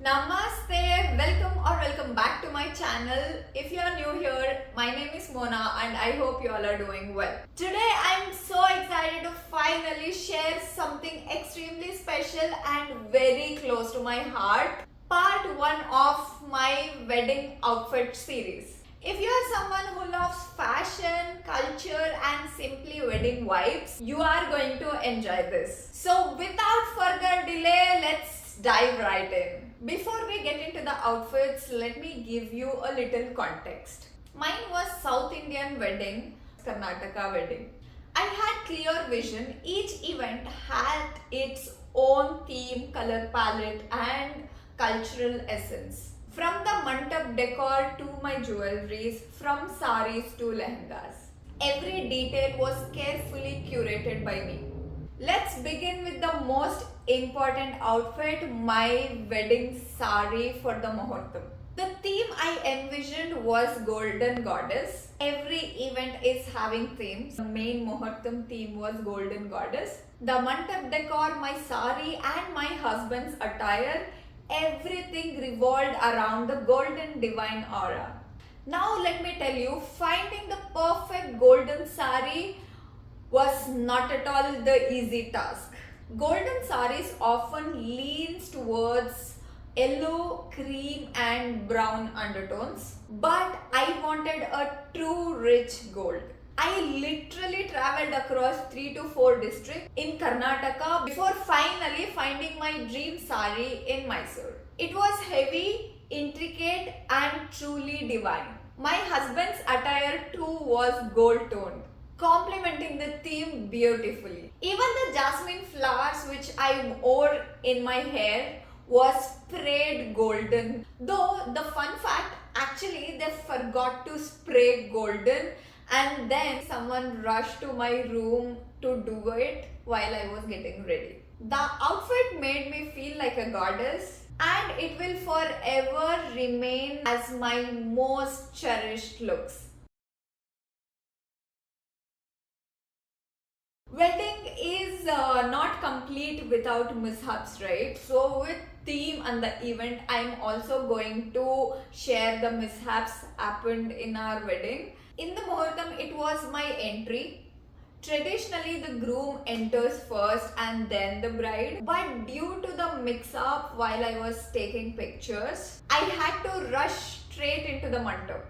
Namaste, welcome back to my channel. If you are new here, my name is Mona and I hope you all are doing well. Today I am so excited to finally share something extremely special and very close to my heart. Part 1 of my wedding outfit series. If you are someone who loves fashion, culture and simply wedding vibes, you are going to enjoy this. So without further delay, let's dive right in. Before we get into the outfits, let me give you a little context. Mine was South Indian wedding, Karnataka wedding. I had clear vision. Each event had its own theme, color palette and cultural essence. From the mantap decor to my jewelries, from saris to lehengas. Every detail was carefully curated by me. Let's begin with the most important outfit, my wedding sari for the Muhurtam. The theme I envisioned was Golden Goddess. Every event is having themes. The main Muhurtam theme was Golden Goddess. The mantap decor, my sari and my husband's attire, everything revolved around the golden divine aura. Now let me tell you, finding the perfect golden sari was not at all the easy task. Golden saris often leans towards yellow, cream and brown undertones, but I wanted a true rich gold. I literally traveled across 3 to 4 districts in Karnataka before finally finding my dream sari in Mysore. It was heavy, intricate and truly divine. My husband's attire too was gold toned, complementing the theme beautifully. Even the jasmine flowers which I wore in my hair was sprayed golden. Though the fun fact, actually they forgot to spray golden and then someone rushed to my room to do it while I was getting ready. The outfit made me feel like a goddess and it will forever remain as my most cherished looks. Wedding is not complete without mishaps, right? So with theme and the event, I'm also going to share the mishaps happened in our wedding. In the Muhurtam, it was my entry. Traditionally, the groom enters first and then the bride. But due to the mix-up while I was taking pictures, I had to rush straight into the mandap.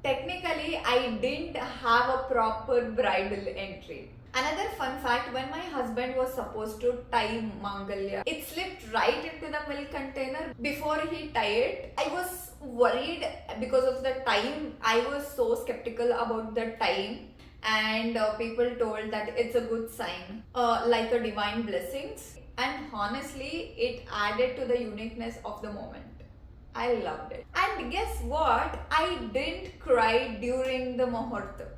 Technically, I didn't have a proper bridal entry. Another fun fact, when my husband was supposed to tie Mangalya, it slipped right into the milk container. Before he tied it, I was worried because of the time. I was so skeptical about the time and people told that it's a good sign, like a divine blessings. And honestly, it added to the uniqueness of the moment. I loved it. And guess what? I didn't cry during the Muhurtam.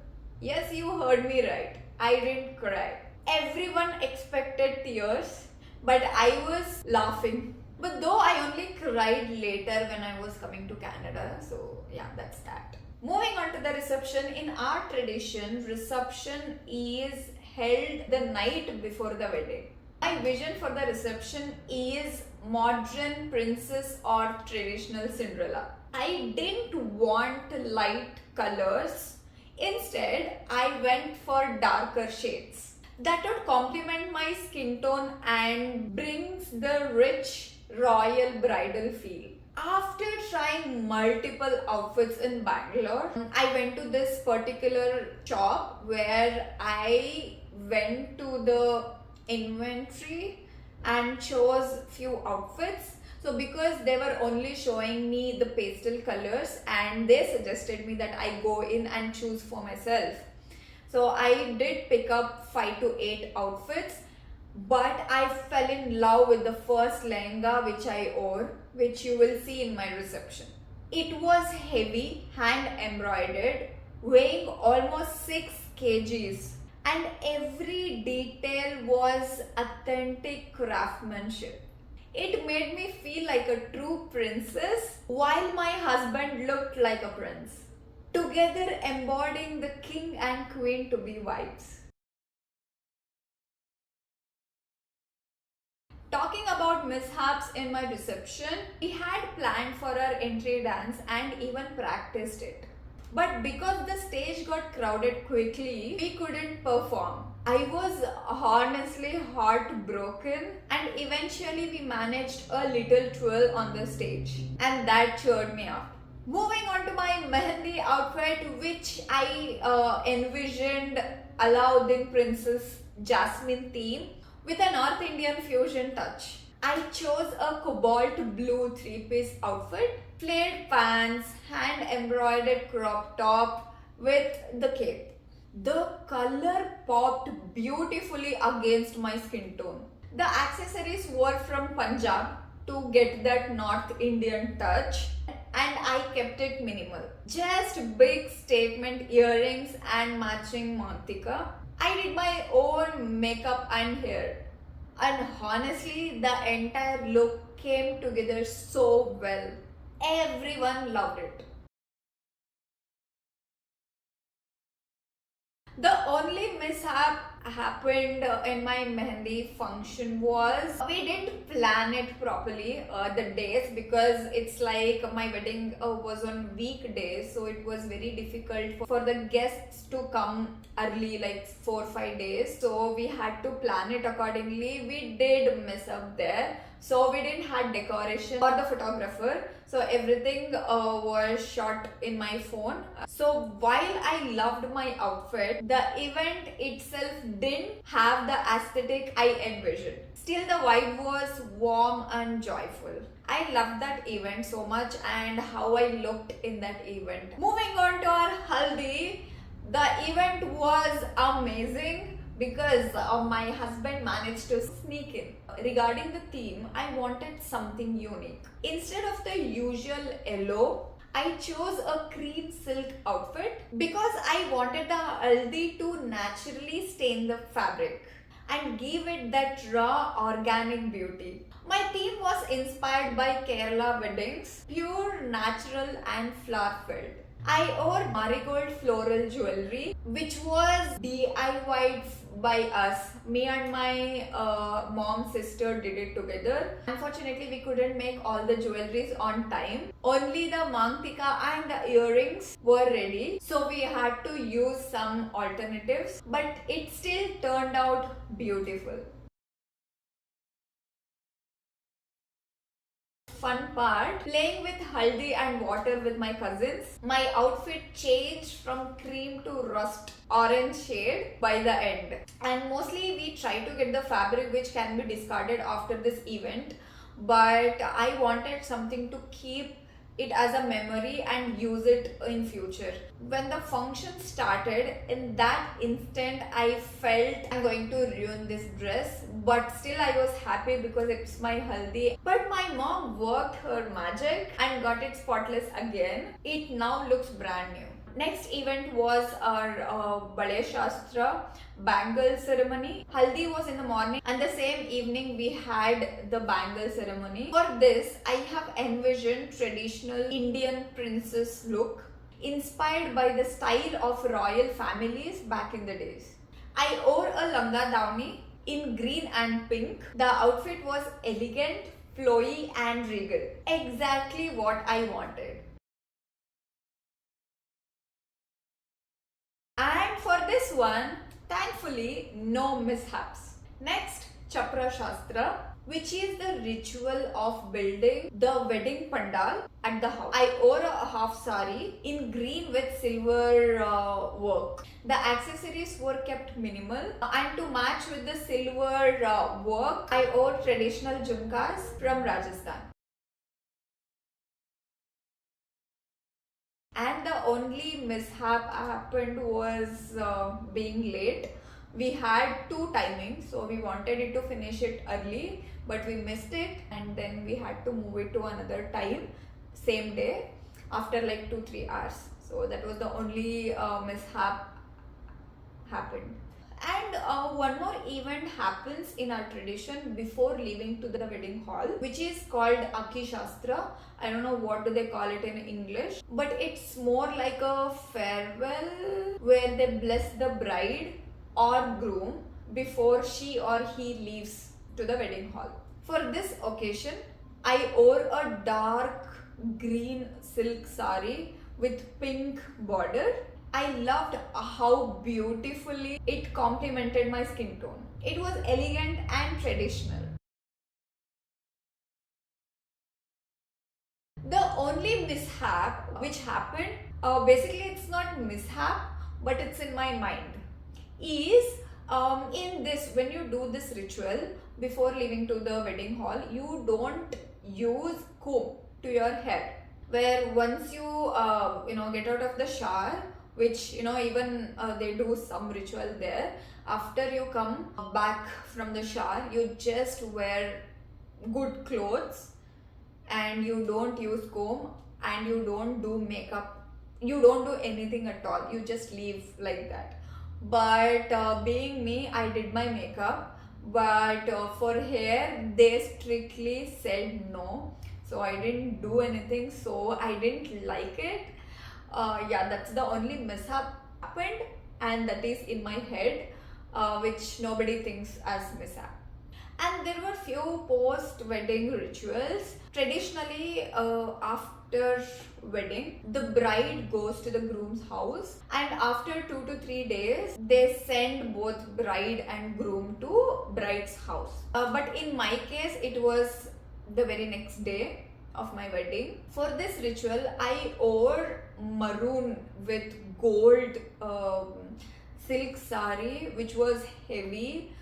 Yes, you heard me right. I didn't cry. Everyone expected tears, but I was laughing. But though I only cried later when I was coming to Canada, so yeah, that's that. Moving on to the reception. In our tradition, reception is held the night before the wedding. My vision for the reception is modern princess or traditional Cinderella. I didn't want light colors. Instead, I went for darker shades that would complement my skin tone and brings the rich royal bridal feel. After trying multiple outfits in Bangalore, I went to this particular shop where I went to the inventory and chose few outfits. So because they were only showing me the pastel colors and they suggested me that I go in and choose for myself. So I did pick up 5 to 8 outfits, but I fell in love with the first lehenga which I wore, which you will see in my reception. It was heavy, hand embroidered, weighing almost 6 kgs, and every detail was authentic craftsmanship. It made me feel like a true princess while my husband looked like a prince, together embodying the king and queen to be vibes. Talking about mishaps in my reception, we had planned for our entry dance and even practiced it. But because the stage got crowded quickly, we couldn't perform. I was honestly heartbroken, and eventually we managed a little twirl on the stage, and that cheered me up. Moving on to my mehendi outfit, which I envisioned Alauddin Princess Jasmine theme with a North Indian fusion touch. I chose a cobalt blue three-piece outfit, flared pants, hand embroidered crop top with the cape. The color popped beautifully against my skin tone. The accessories were from Punjab to get that North Indian touch, and I kept it minimal. Just big statement earrings and matching mantika. I did my own makeup and hair. And honestly, the entire look came together so well. Everyone loved it. The only mishap happened in my mehendi function was we didn't plan it properly, the days, because it's like my wedding was on weekdays, so it was very difficult for the guests to come early, like 4 or 5 days. So we had to plan it accordingly. We did mess up there. So we didn't had decoration or the photographer. So everything was shot in my phone. So while I loved my outfit, the event itself didn't have the aesthetic I envisioned. Still, the vibe was warm and joyful. I loved that event so much and how I looked in that event. Moving on to our haldi, the event was amazing because my husband managed to sneak in. Regarding the theme, I wanted something unique. Instead of the usual yellow, I chose a cream silk outfit because I wanted the haldi to naturally stain the fabric and give it that raw organic beauty. My theme was inspired by Kerala weddings, pure, natural and flower filled. I wore marigold floral jewelry, which was DIY'd by us. Me and my mom's sister did it together. Unfortunately, we couldn't make all the jewelries on time. Only the mangtika and the earrings were ready, so we had to use some alternatives, but it still turned out beautiful. Fun part, playing with haldi and water with my cousins. My outfit changed from cream to rust orange shade by the end. And mostly we try to get the fabric which can be discarded after this event. But I wanted something to keep it as a memory and use it in future. When the function started, in that instant I felt I'm going to ruin this dress, but still I was happy because it's my haldi. But my mom worked her magic and got it spotless again. It now looks brand new. Next event was our Bale Shastra bangle ceremony. Haldi was in the morning and the same evening we had the bangle ceremony. For this, I have envisioned traditional Indian princess look inspired by the style of royal families back in the days. I wore a langa downi in green and pink. The outfit was elegant, flowy and regal. Exactly what I wanted. And for this one, thankfully, no mishaps. Next, Chapra Shastra, which is the ritual of building the wedding pandal at the house. I wore a half sari in green with silver work. The accessories were kept minimal, and to match with the silver work, I wore traditional jhumkas from Rajasthan. And the only mishap happened was being late. We had two timings, so we wanted it to finish it early, but we missed it, and then we had to move it to another time, same day, after like 2-3 hours. So that was the only mishap happened. And one more event happens in our tradition before leaving to the wedding hall, which is called Akhi Shastra. I don't know what do they call it in English, but it's more like a farewell where they bless the bride or groom before she or he leaves to the wedding hall. For this occasion, I wore a dark green silk sari with pink border. I loved how beautifully it complemented my skin tone. It was elegant and traditional. The only mishap which happened, basically it's not mishap, but it's in my mind, is in this, when you do this ritual before leaving to the wedding hall, you don't use comb to your hair. Where once you get out of the shower, which even they do some ritual there, after you come back from the shower, you just wear good clothes and you don't use comb and you don't do makeup, you don't do anything at all, you just leave like that. But being me, I did my makeup, but for hair they strictly said no, so I didn't do anything, so I didn't like it. Yeah, that's the only mishap happened, and that is in my head, which nobody thinks as mishap. And there were few post-wedding rituals. Traditionally, after wedding, the bride goes to the groom's house, and after 2 to 3 days, they send both bride and groom to bride's house. But in my case, it was the very next day of my wedding. For this ritual, I wore maroon with gold silk sari, which was heavy.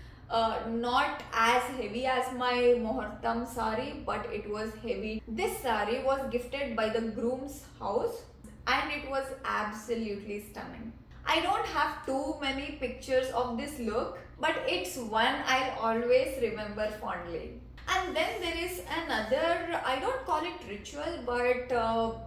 Not as heavy as my muhurtam sari, but it was heavy. This sari was gifted by the groom's house and it was absolutely stunning. I don't have too many pictures of this look, but it's one I'll always remember fondly. And then there is another, I don't call it ritual, but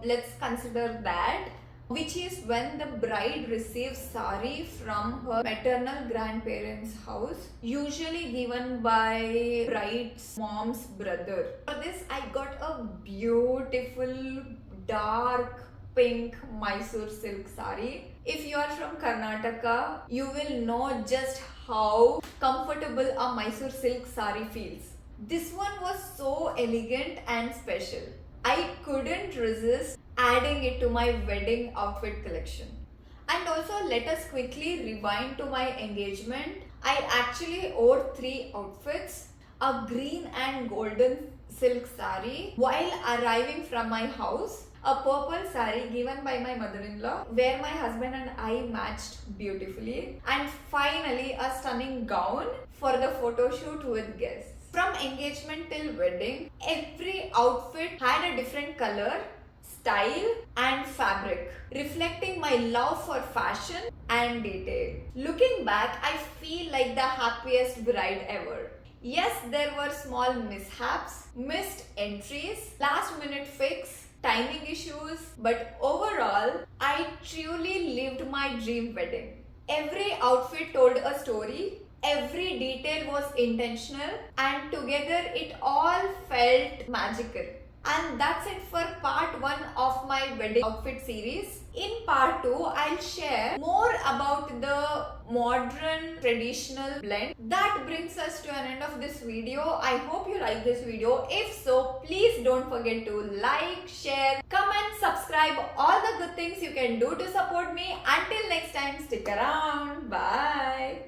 let's consider that, which is when the bride receives sari from her maternal grandparents' house, usually given by bride's mom's brother. For this, I got a beautiful dark pink Mysore silk sari. If you are from Karnataka, you will know just how comfortable a Mysore silk sari feels. This one was so elegant and special. I couldn't resist adding it to my wedding outfit collection. And also, let us quickly rewind to my engagement. I actually wore 3 outfits: a green and golden silk sari while arriving from my house, a purple sari given by my mother-in-law where my husband and I matched beautifully, and finally a stunning gown for the photo shoot with guests. From engagement till wedding, every outfit had a different color, style and fabric, reflecting my love for fashion and detail. Looking back, I feel like the happiest bride ever. Yes, there were small mishaps, missed entries, last minute fix, timing issues, but overall, I truly lived my dream wedding. Every outfit told a story, every detail was intentional, and together it all felt magical. And that's it for part 1 of my wedding outfit series. In part 2, I'll share more about the modern traditional blend. That brings us to an end of this video. I hope you like this video. If so, please don't forget to like, share, comment, subscribe, all the good things you can do to support me. Until next time, stick around. Bye.